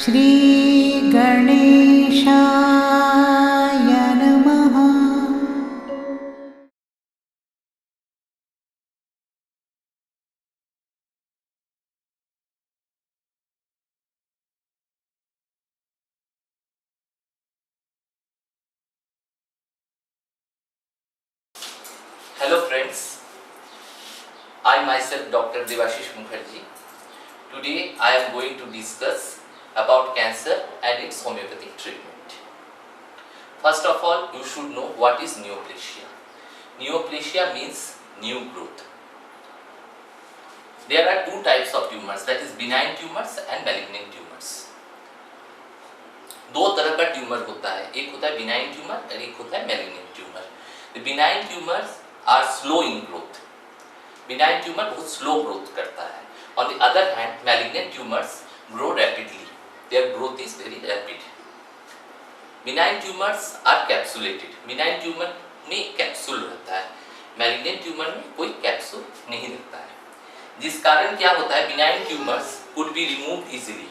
श्री गणेशाय नमः। Hello friends, I myself Dr. Devashish Mukherjee. Today I am going to discuss about cancer and its homeopathic treatment. First of all, you should know what is neoplasia. Neoplasia means new growth. There are two types of tumors, that is benign tumors and malignant tumors. दो तरह का tumour होता है, एक होता है benign tumor और एक होता है malignant tumor. The benign tumors are slow in growth. Benign tumor बहुत slow growth करता है. On the other hand, malignant tumors grow rapidly. Their growth is very rapid. Benign tumors are capsulated. Benign tumor में capsule रहता है, malignant tumor में कोई capsule नहीं रहता है. जिस कारण क्या होता है, benign tumors could be removed easily.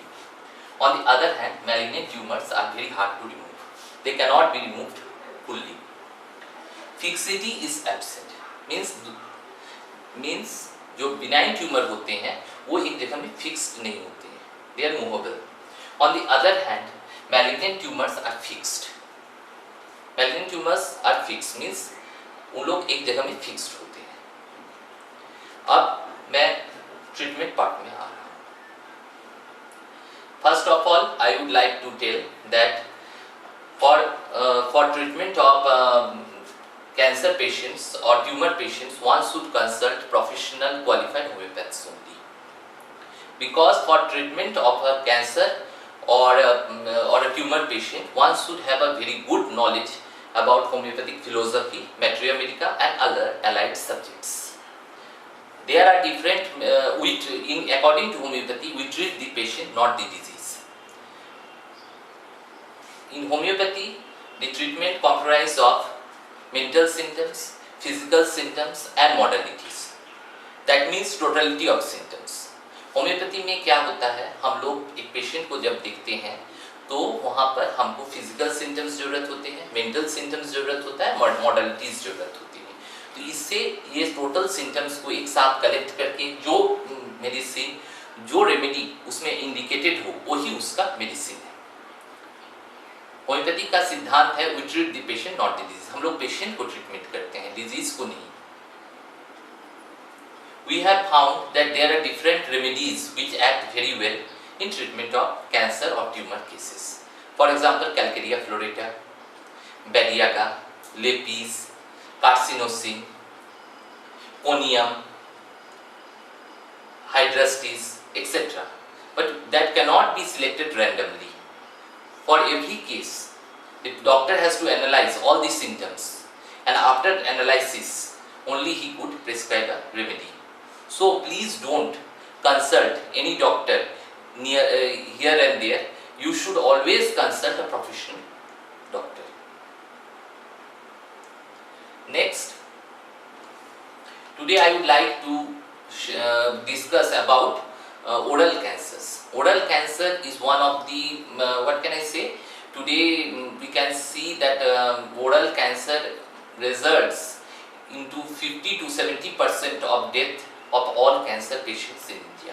On the other hand, malignant tumors are very hard to remove. They cannot be removed fully. Fixity is absent. Means जो benign tumor होते हैं वो एक जगह में fixed नहीं होते हैं. They are movable. On the other hand, malignant tumors are fixed. Malignant tumors are fixed means उन लोग एक जगह में fixed होते हैं. अब मैं treatment part में आ रहा हूँ. First of all, I would like to tell that for treatment of cancer patients or tumor patients, one should consult professional qualified homeopaths only. Because for treatment of a cancer or a tumor patient, one should have a very good knowledge about homeopathic philosophy, materia medica and other allied subjects. There are different, according to homeopathy, we treat the patient, not the disease. In homeopathy, the treatment comprises of mental symptoms, physical symptoms and modalities. That means totality of symptoms. Homeopathy में क्या होता है, हम लोग एक patient को जब देखते हैं तो वहाँ पर हमको फिजिकल सिम्टम्स ज़रूरत होते हैं, मेंटल सिम्टम्स ज़रूरत होता है, मॉडलिटीज़ ज़रूरत होती है. तो इससे ये टोटल सिम्टम्स को एक साथ कलेक्ट करके जो मेडिसिन, जो रेमेडी उसमें इंडिकेटेड हो वही उसका मेडिसिन है. होम्योपैथी का सिद्धांत है we treat the patient not the disease. हम लोग पेशेंट को ट्रीटमेंट करते हैं, डिजीज को नहीं. We have found that there are different remedies which act very well in treatment of cancer or tumor cases. For example, Calcarea florata, Badiaga, Lepis, Carcinosin, Conium, Hydrastis, etc. But that cannot be selected randomly. For every case, the doctor has to analyze all the symptoms, and after analysis, only he could prescribe a remedy. So please don't consult any doctor here and there. You should always consult a professional doctor. Next, today I would like to discuss about oral cancers. Oral cancer is one of the, what can I say? Today we can see that oral cancer results into 50 to 70% of death of all cancer patients in India.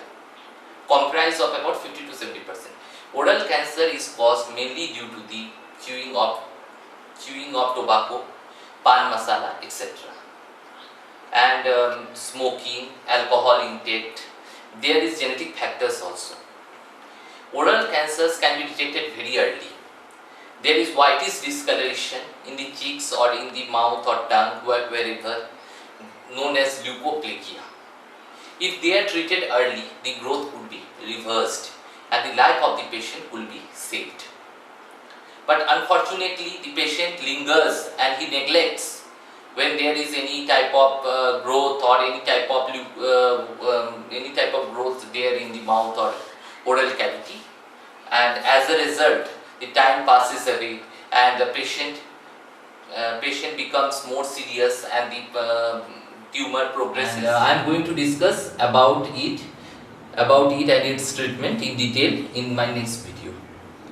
Comprise of about 50 to 70%. Oral cancer is caused mainly due to the chewing of tobacco, pan masala, etc. And smoking, alcohol intake. There is genetic factors also. Oral cancers can be detected very early. There is whitish discoloration in the cheeks or in the mouth or tongue, wherever, known as leukoplakia. If they are treated early, the growth would be reversed and the life of the patient will be saved. But unfortunately, the patient lingers and he neglects when there is any type of growth or any type of growth there in the mouth or oral cavity, and as a result the time passes away and the patient becomes more serious and the tumor progresses. And I am going to discuss about it and its treatment in detail in my next video.